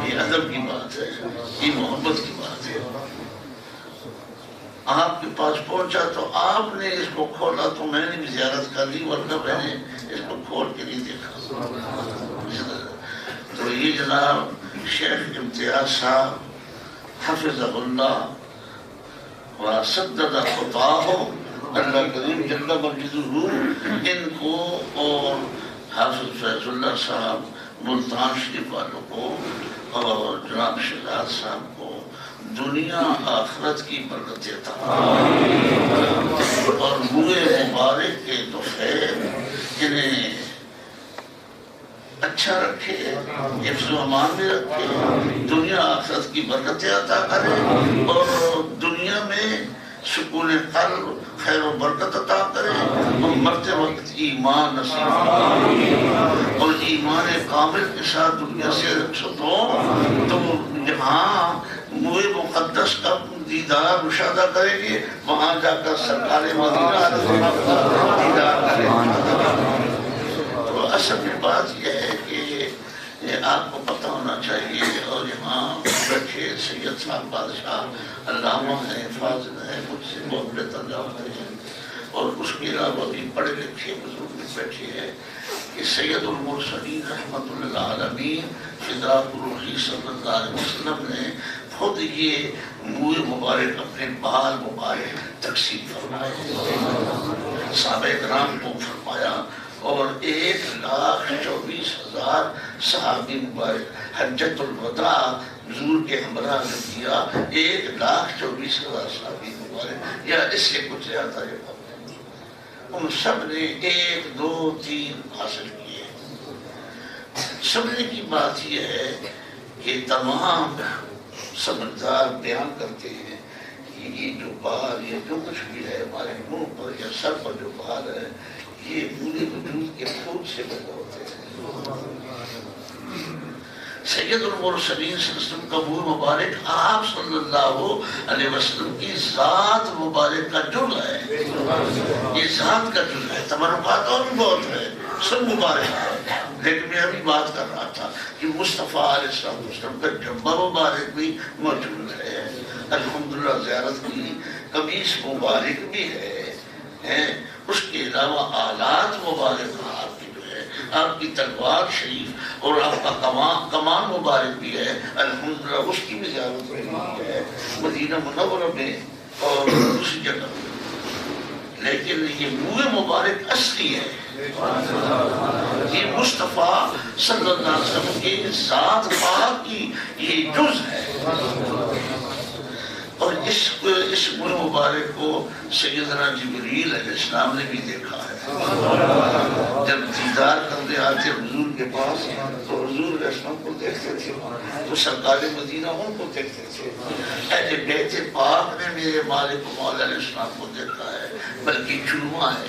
یہ ادب کی بات ہے، یہ محبت کی بات ہے۔ آپ کے پاس پہنچا تو آپ نے اس کو کھولا تو میں نے بھی زیارت کر لی، ورنہ میں نے اس کو کھول کے نہیں دیکھا۔ تو یہ جناب شیخ امتیاز صاحب حفظہ اللہ وسدد خطاہ، اللہ کریم جل مجدہ، ان کو اور حافظ فیض اللہ صاحب ملتان شریف والوں کو اور جناب شہزاد صاحب کو دنیا آخرت کی برکت عطا اور بوئے مبارک کے تحفے انہیں اچھا رکھے، حفظ و امان میں رکھے، دنیا آخرت کی برکت عطا کرے اور دنیا میں سکون قلب خیر و برکت عطا کرے اور مرتے وقت ایمان نصیب کرے اور ایمان کامل کے ساتھ دنیا سے رخصت ہو تو جہاں موئے مقدس کا دیدار مشاہدہ کریں گے، وہاں جا کر سرکار مدینہ کا دیدار کریں گے۔ تو اصل میں بات یہ ہے کہ آپ کو پتہ ہونا چاہیے، اور یہاں بیٹھے سید صاحب بادشاہ علامہ ہیں، فاضل ہیں، مجھ سے بہت بہتر جانتے ہیں، اور اس کے علاوہ بھی پڑھے لکھے بزرگ بیٹھے ہیں کہ سید المرسلین رحمت اللہ عالمین فداک روحی صلی اللہ علیہ وسلم نے خود یہ منہ مبارک اپنے بال مبارک تقسیم فرمائے، صحابہ کرام کو فرمایا، اور 1,24,000 صحابی مبارک حجت الوداع حضور کے ہمراہ نے کیا، 1,24,000 صحابی مبارک یا اس سے کچھ زیادہ ہے، ان سب نے 1 2 3 حاصل کیے۔ سمجھنے کی بات یہ ہے کہ تمام سمجھدار بیان کرتے ہیں کہ یہ جو بال، یہ جو کچھ بھی ہے ہمارے منہ پر یا سر پر جو بال ہے، یہ پورے وجود کے خون سے پیدا ہوتے ہیں۔ سید المرسلین صلی اللہ علیہ وسلم کا منہ مبارک آپ صلی اللہ علیہ وسلم کی ذات مبارک کا جز ہے، یہ ذات کا جز ہے، تبرکات اور بھی بہت ہے، سب مبارک ہے، لیکن میں ابھی بات کر رہا تھا کہ مصطفیٰ علیہ السلام کا جبہ مبارک بھی موجود ہے، الحمدللہ زیارت کی قمیص مبارک بھی ہے، اس کے علاوہ آلات مبارک آپ کی جو ہے، آپ کی تلوار شریف اور آپ کا کمان مبارک بھی ہے، الحمدللہ اس کی بھی زیارت ہوئی ہے مدینہ منورہ میں اور دوسری جگہ میں۔ لیکن یہ منہ مبارک اصلی ہے، یہ مصطفیٰ صلی اللہ علیہ وسلم کی ذات پاک کی یہ جز ہے، اور اس منہ مبارک کو سیدنا جبریل علیہ السلام نے بھی دیکھا ہے۔ جب دیدار کرنے آتے حضور کے پاس تو حضور علیہ السلام کو دیکھتے تھے، تو سرکار مدینہ ان کو دیکھتے تھے۔ اہل بیت پاک نے میرے مالک و مولا علیہ السلام کو دیکھا ہے، بلکہ چوما ہے۔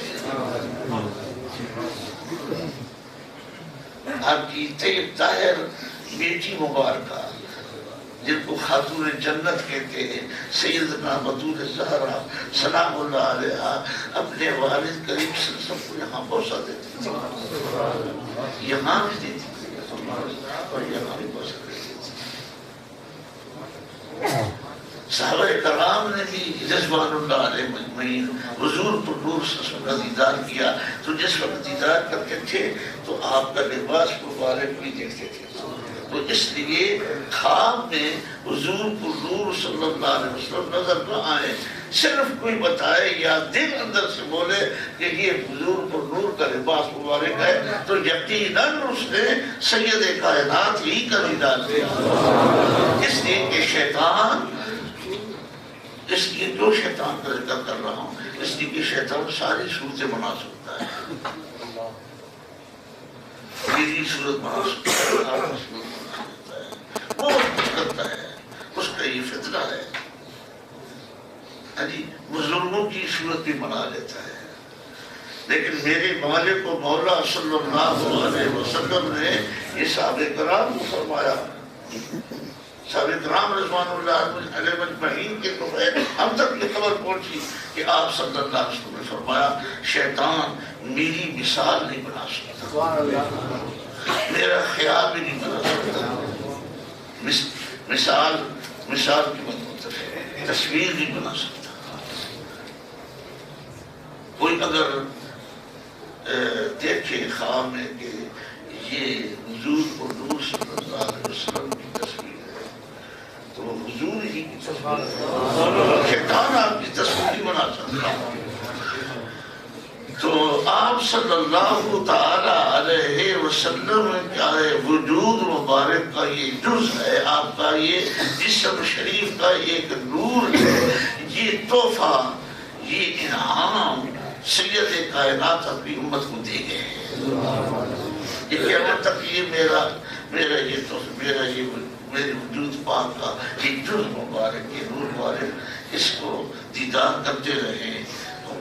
آپ کی طیب طاہر بیٹی مبارکہ جن کو خاتون جنت کہتے ہیں، سیدنا بطول زہرا سلام اللہ علیہ، اپنے والد کریم صلی اللہ علیہ وسلم کو یہاں بوسہ دیتی تھی، یہاں بھی دیتی تھی اور یہاں بھی بوسہ دیتی تھی۔ صحابہ کرام نے بھی رضوان اللہ علیہ مجمعین حضور پر نور صلی اللہ علیہ وسلم کا دیدار کیا، تو جس وقت دیدار کرتے تھے تو آپ کا لباس مبارک بھی دیکھتے تھے، تو اس لیے خواب میں حضور پر نور صلی اللہ علیہ وسلم نظر نہ آئے، صرف کوئی بتائے یا دل اندر سے بولے کہ یہ حضور پر نور کا لباس مبارک ہے، تو یقیناً اس نے سید کائنات ہی کا دیدار کیا۔ اس لیے کہ شیطان، اس لیے جو شیطان کا ذکر کر رہا ہوں، اس لیے کہ شیطان ساری صورتیں بنا سکتا ہے، میری صورت بنا سکتا ہے، وہ کرتا ہے، اس کا یہ فتنہ ہے، بزرگوں کی صورت بھی بنا لیتا ہے۔ لیکن میرے مالک و مولا صلی اللہ علیہ وسلم نے یہ صحابہ کرام کو فرمایا، صحابہ کرام رضوان اللہ علیہ مجمعین کے تو ہم تک یہ خبر پہنچی کہ آپ صلی اللہ علیہ وسلم نے فرمایا شیطان میری مثال نہیں بنا سکتا، میرا خیال بھی نہیں بنا سکتا، مثال کی مدد ہے، تصویر نہیں بنا سکتا کوئی۔ اگر دیکھے خواب میں کہ یہ حضور اور نور صلی اللہ علیہ وسلم کی تصویر ہے تو وہ حضور ہی کی تصویر ہے، شیطان آپ کی تصویر نہیں بنا سکتا۔ تو آپ صلی اللہ تعالی علیہ وسلم کا وجود مبارک کا یہ جز ہے، آپ کا یہ جسم شریف کا ایک نور ہے، یہ تحفہ، یہ انعام سید کائنات اپنی امت کو دے گئے ہیں۔ یہ قیامت تک یہ میرے وجود پاک کا یہ جز مبارک، یہ نور مبارک، اس کو دیدار کرتے رہیں،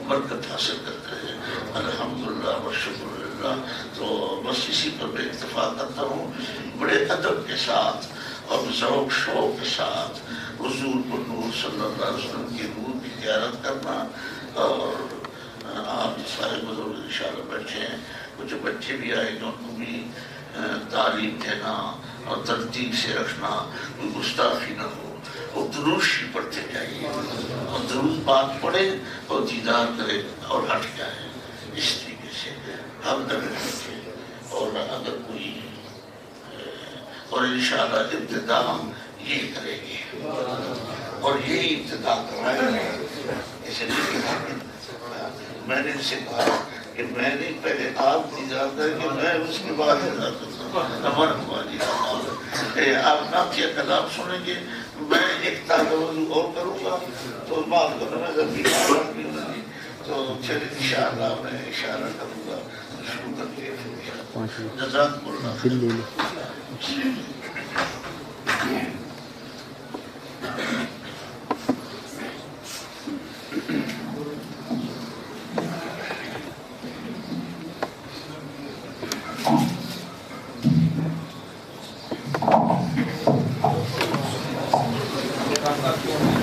برکت حاصل کرتے ہیں۔ الحمدللہ و شکرللہ۔ تو بس اسی پر میں اکتفا کرتا ہوں، بڑے ادب کے ساتھ اور ذوق شوق کے ساتھ حضور کو نور صلی اللہ علیہ وسلم کی نور کی زیارت کرنا۔ اور آپ سارے بزرگ انشاءاللہ بیٹھے ہیں، کچھ بچے بھی آئے گے، ان کو بھی تعلیم دینا اور ترتیب سے رکھنا، کوئی گستاخی نہ ہو، اور درود شریف پڑھتے جائیے، اور درود پاک پڑھیں اور دیدار کریں اور ہٹ جائیں، اس طریقے سے ہم رکھیں۔ اور اگر کوئی اور انشاءاللہ ابتدا یہ کریں گے اور یہی ابتدا کرائیں گے۔ اسے میں نے ان سے کہا کہ میں نے پہلے آپ دیدار کریں کہ میں اس کے بعد دیدار کرتا ہوں۔ آپ نعتیہ کلام سنیں گے، میں ایک تعلق اور کروں گا تو معاف کرنا تو پھر انشاءاللہ میں اشارہ کروں گا شروع کر کے۔ جزاکم اللہ۔ Gracias.